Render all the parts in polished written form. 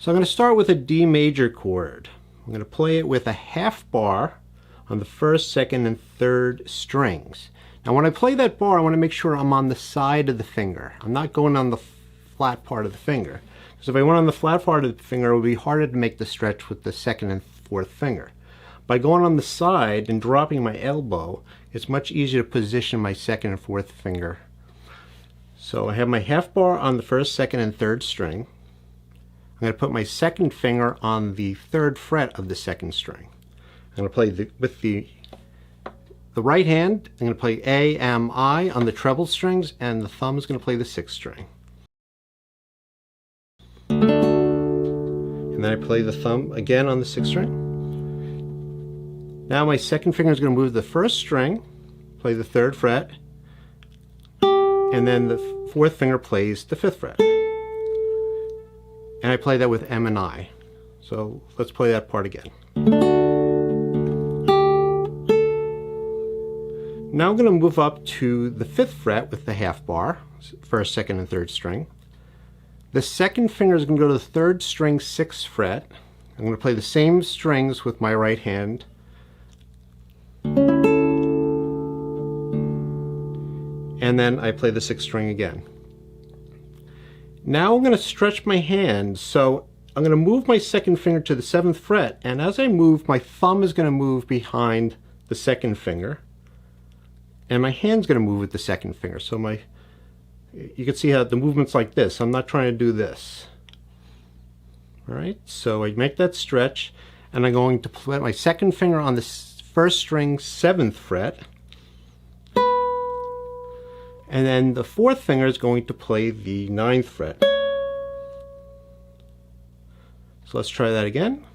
So I'm going to start with a D major chord. I'm going to play it with a half bar on the first, second, and third strings. Now when I play that bar, I want to make sure I'm on the side of the finger. I'm not going on the flat part of the finger. Because if I went on the flat part of the finger, it would be harder to make the stretch with the second and fourth finger. By going on the side and dropping my elbow, it's much easier to position my second and fourth finger. So I have my half bar on the first, second, and third string. I'm going to put my second finger on the third fret of the second string. I'm going to play with the right hand. I'm going to play A, M, I on the treble strings, and the thumb is going to play the sixth string. And then I play the thumb again on the sixth string. Now my second finger is going to move the first string, play the third fret, and then the fourth finger plays the fifth fret. And I play that with M and I. So let's play that part again. Now I'm going to move up to the fifth fret with the half bar, first, second, and third string. The second finger is going to go to the third string, sixth fret. I'm going to play the same strings with my right hand. And then I play the sixth string again. Now I'm going to stretch my hand, so I'm going to move my second finger to the seventh fret, and as I move, my thumb is going to move behind the second finger, and my hand's going to move with the second finger. So you can see how the movement's like this. I'm not trying to do this. All right, so I make that stretch, and I'm going to put my second finger on the first string, seventh fret, and then the fourth finger is going to play the ninth fret. So let's try that again.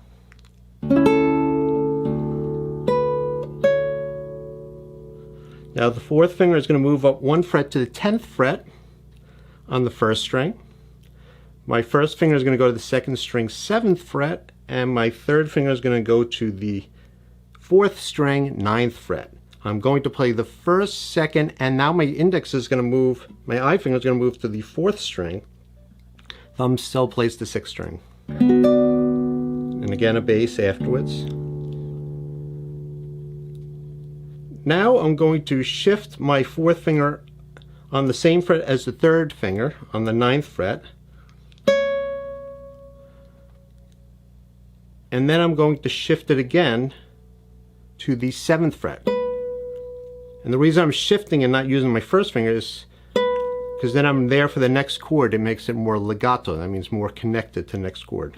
Now the fourth finger is going to move up one fret to the 10th fret on the first string. My first finger is going to go to the second string, 7th fret, and my third finger is going to go to the 4th string, 9th fret. I'm going to play the first, second, and now my index is going to move, my I finger is going to move to the 4th string. Thumb still plays the 6th string. And again a bass afterwards. Now I'm going to shift my 4th finger on the same fret as the 3rd finger, on the 9th fret. And then I'm going to shift it again to the 7th fret. And the reason I'm shifting and not using my first finger is because then I'm there for the next chord. It makes it more legato. That means more connected to the next chord.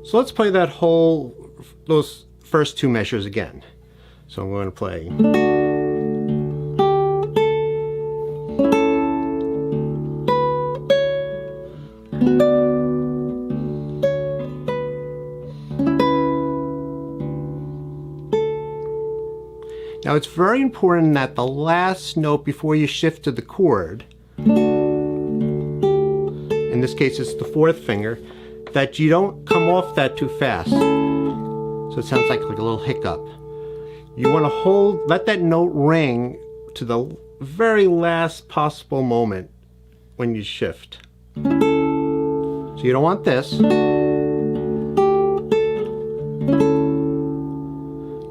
So let's play those first two measures again. So I'm going to play. Now it's very important that the last note before you shift to the chord, in this case it's the 4th finger, that you don't come off that too fast. So it sounds like a little hiccup. You want to let that note ring to the very last possible moment when you shift. So you don't want this.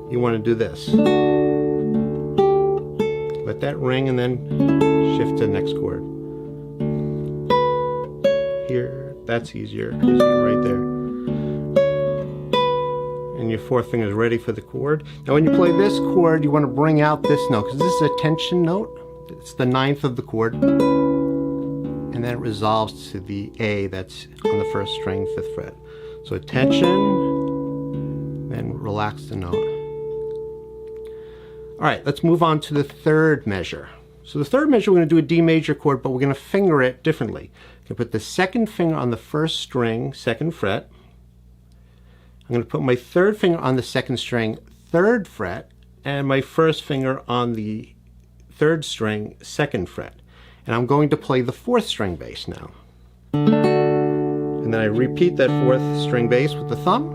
You want to do this. Let that ring and then shift to the next chord. Here, that's easier because you're right there. And your 4th finger is ready for the chord. Now when you play this chord, you want to bring out this note because this is a tension note. It's the 9th of the chord. And then it resolves to the A that's on the first string, 5th fret. So tension, then relax the note. All right, let's move on to the third measure. So the third measure, we're going to do a D major chord, but we're going to finger it differently. I'm going to put the second finger on the first string, 2nd fret. I'm going to put my third finger on the second string, 3rd fret, and my first finger on the 3rd string, 2nd fret. And I'm going to play the 4th string bass now. And then I repeat that 4th string bass with the thumb.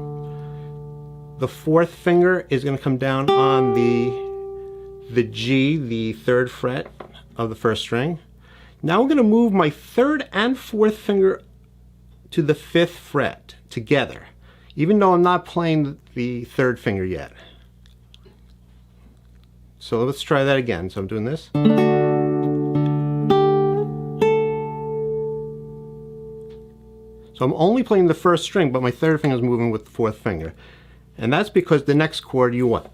The 4th finger is going to come down on the G, the 3rd fret of the 1st string. Now I'm going to move my 3rd and 4th finger to the 5th fret together, even though I'm not playing the 3rd finger yet. So let's try that again. So I'm doing this. So I'm only playing the 1st string, but my 3rd finger is moving with the 4th finger. And that's because the next chord you want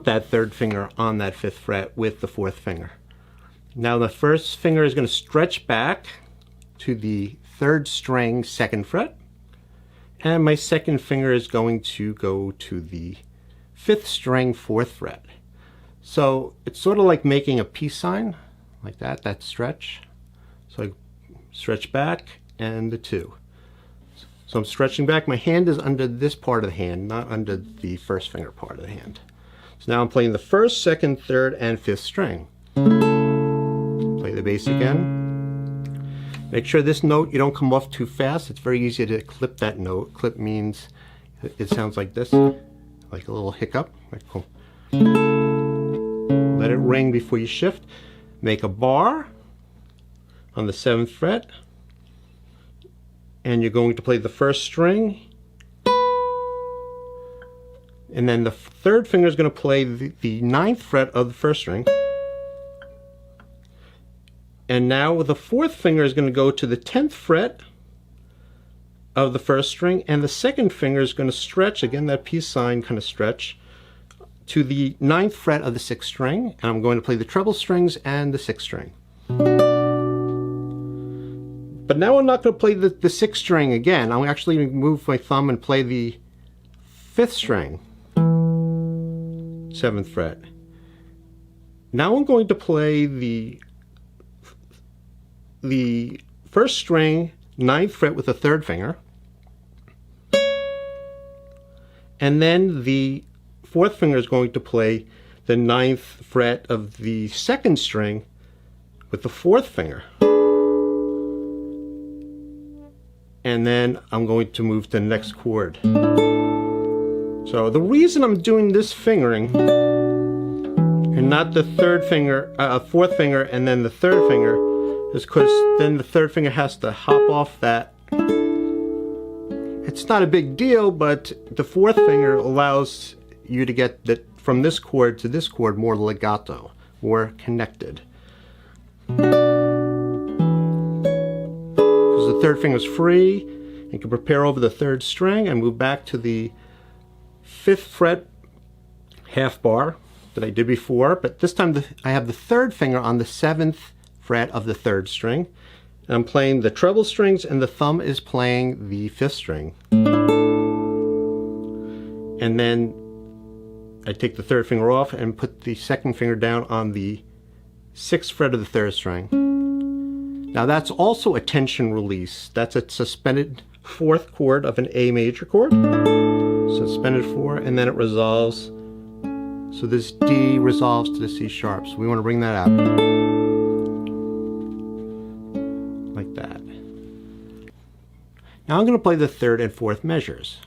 that 3rd finger on that 5th fret with the 4th finger. Now the 1st finger is going to stretch back to the 3rd string 2nd fret. And my 2nd finger is going to go to the 5th string 4th fret. So it's sort of like making a peace sign, like that stretch. So I stretch back and the 2. So I'm stretching back. My hand is under this part of the hand, not under the 1st finger part of the hand. So now I'm playing the 1st, 2nd, 3rd, and 5th string. Play the bass again. Make sure this note, you don't come off too fast. It's very easy to clip that note. Clip means it sounds like this, like a little hiccup. Cool. Let it ring before you shift. Make a bar on the 7th fret. And you're going to play the 1st string. And then the 3rd finger is going to play the 9th fret of the 1st string. And now the 4th finger is going to go to the 10th fret of the 1st string. And the 2nd finger is going to stretch, again that peace sign kind of stretch, to the 9th fret of the 6th string. And I'm going to play the treble strings and the 6th string. But now I'm not going to play the 6th string again. I'm actually going to move my thumb and play the 5th string, 7th fret. Now I'm going to play the 1st string, 9th fret with the 3rd finger. And then the 4th finger is going to play the 9th fret of the 2nd string with the 4th finger. And then I'm going to move to the next chord. So the reason I'm doing this fingering and not the 4th finger and then the 3rd finger is because then the 3rd finger has to hop off that. It's not a big deal, but the 4th finger allows you to get that from this chord to this chord more legato, more connected. The 3rd finger is free. You can prepare over the 3rd string and move back to the 5th fret half bar that I did before, but this time I have the 3rd finger on the 7th fret of the 3rd string. And I'm playing the treble strings and the thumb is playing the 5th string. And then I take the 3rd finger off and put the 2nd finger down on the 6th fret of the 3rd string. Now that's also a tension release. That's a suspended 4th chord of an A major chord. Suspended 4, and then it resolves. So this D resolves to the C sharp. So we want to bring that out. Like that. Now I'm going to play the 3rd and 4th measures.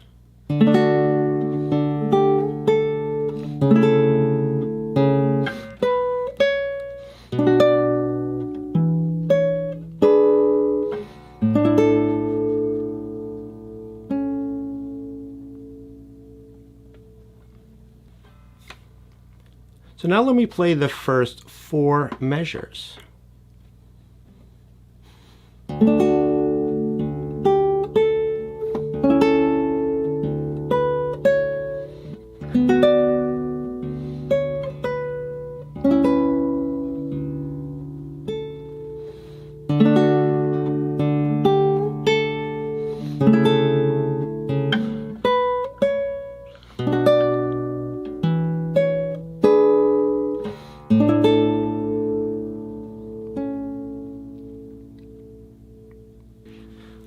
So now let me play the first 4 measures.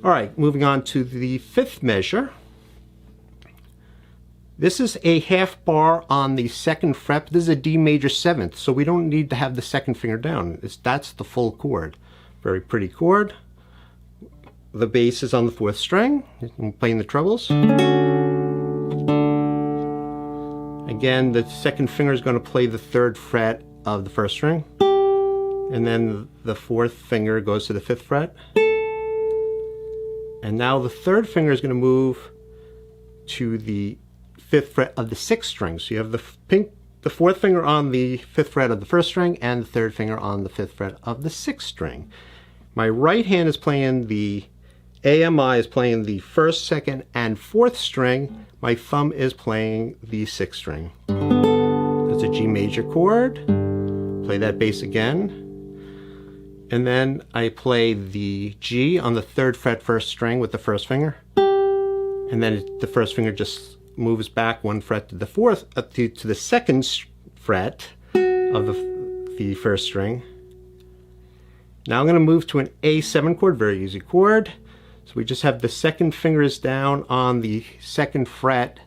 All right, moving on to the 5th measure. This is a half bar on the 2nd fret. This is a D major 7th, so we don't need to have the 2nd finger down. That's the full chord. Very pretty chord. The bass is on the 4th string. I'm playing the trebles. Again, the 2nd finger is going to play the 3rd fret of the 1st string. and then the fourth finger goes to the fifth fret. And now the third finger is going to move to the fifth fret of the sixth string. So you have the fourth finger on the fifth fret of the first string and the third finger on the fifth fret of the sixth string. My right hand is playing the AMI is playing the first, second, and fourth string. My thumb is playing the sixth string. That's a G major chord. Play that bass again. And then I play the G on the third fret first string with the first finger. And then the first finger just moves back one fret to the fourth, to the second fret of the first string. Now I'm going to move to an A7 chord, very easy chord. So we just have the second fingers down on the second fret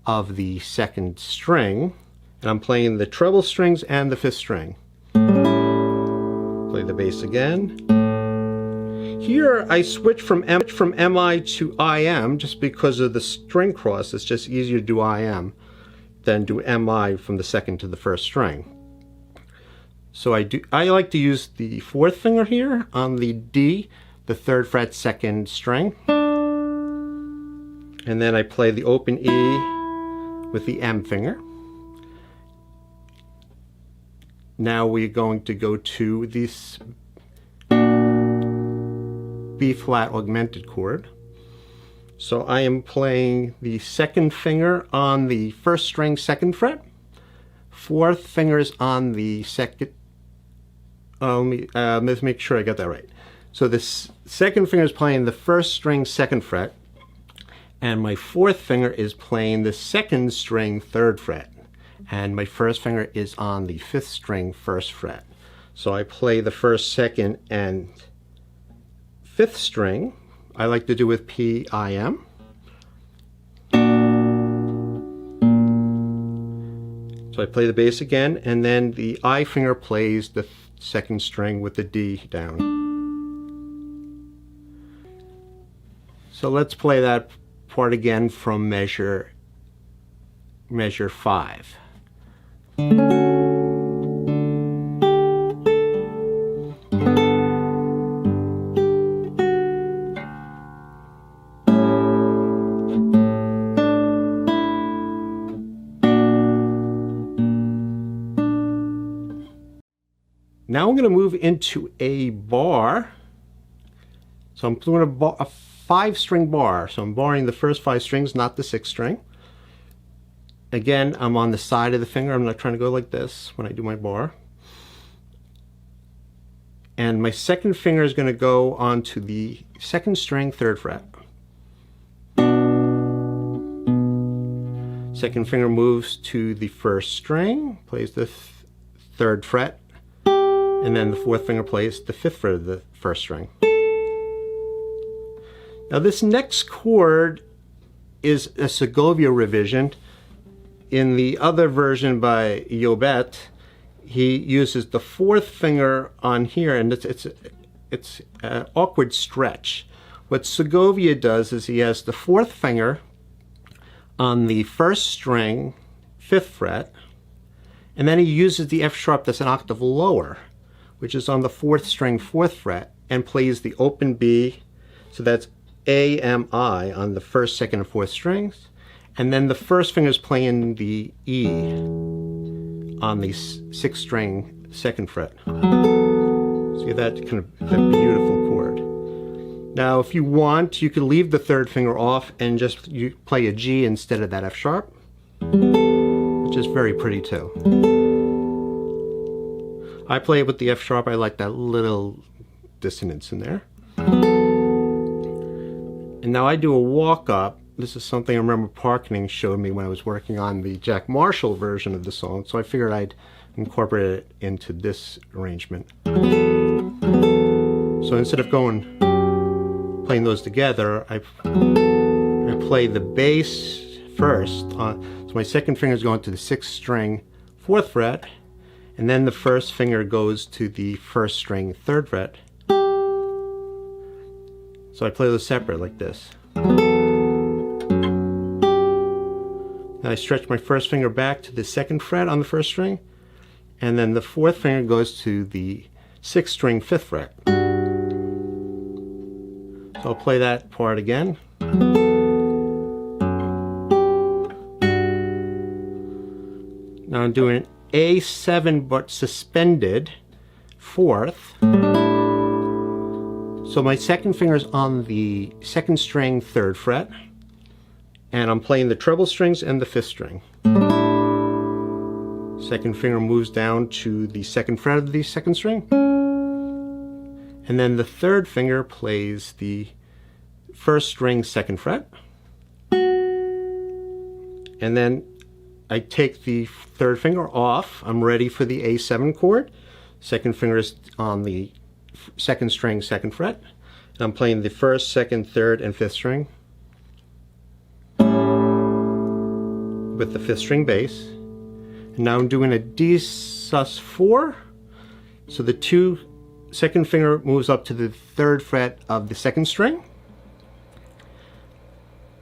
of the second string. And I'm playing the treble strings and the fifth string. Play the bass again. Here I switch from MI to IM just because of the string cross. It's just easier to do IM than do MI from the second to the first string. So I like to use the fourth finger here on the D, the third fret second string. And then I play the open E with the M finger. Now we're going to go to this B flat augmented chord. So I am playing the second finger on the first string second fret, fourth fingers on the second, let's make sure I got that right. So this second finger is playing the first string second fret, and my fourth finger is playing the second string third fret. And my first finger is on the fifth string first fret. So I play the first, second, and fifth string. I like to do with P-I-M. So I play the bass again, and then the I finger plays the second string with the D down. So let's play that part again from measure 5. Now I'm going to move into a bar. So I'm doing a 5-string bar. So I'm barring the first 5 strings, not the 6th string. Again, I'm on the side of the finger. I'm not trying to go like this when I do my bar. And my second finger is going to go onto the second string, third fret. Second finger moves to the first string, plays the third fret, and then the fourth finger plays the fifth fret of the first string. Now this next chord is a Segovia revision. In the other version by Llobet, he uses the fourth finger on here, and it's an awkward stretch. What Segovia does is he has the fourth finger on the first string, fifth fret, and then he uses the F sharp that's an octave lower, which is on the fourth string, fourth fret, and plays the open B. So that's A-M-I on the first, second, and fourth strings. And then the first finger is playing the E on the sixth string, second fret. See that kind of that beautiful chord. Now, if you want, you can leave the third finger off and just play a G instead of that F sharp, which is very pretty too. I play it with the F sharp. I like that little dissonance in there. And now I do a walk up. This is something I remember Parkening showed me when I was working on the Jack Marshall version of the song, so I figured I'd incorporate it into this arrangement. So instead of playing those together, I play the bass first. So my second finger is going to the sixth string, fourth fret, and then the first finger goes to the first string, third fret. So I play those separate like this. Now I stretch my first finger back to the second fret on the first string, and then the fourth finger goes to the 6th string, 5th fret. So I'll play that part again. Now I'm doing A7 but suspended 4th. So my second finger is on the 2nd string, 3rd fret, and I'm playing the treble strings and the 5th string. Second finger moves down to the 2nd fret of the 2nd string, and then the 3rd finger plays the 1st string, 2nd fret, and then I take the 3rd finger off. I'm ready for the A7 chord. 2nd finger is on the 2nd string, 2nd fret, and I'm playing the 1st, 2nd, 3rd, and 5th string with the 5th string bass. And now I'm doing a D sus4. So the 2nd finger moves up to the 3rd fret of the 2nd string,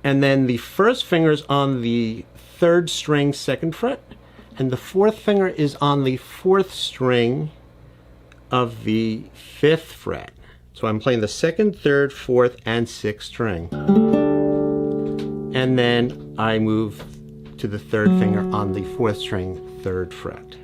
and then the 1st finger is on the 3rd string, 2nd fret, and the 4th finger is on the 4th string of the 5th fret. So I'm playing the 2nd, 3rd, 4th, and 6th string. And then I move to the 3rd finger on the 4th string, 3rd fret.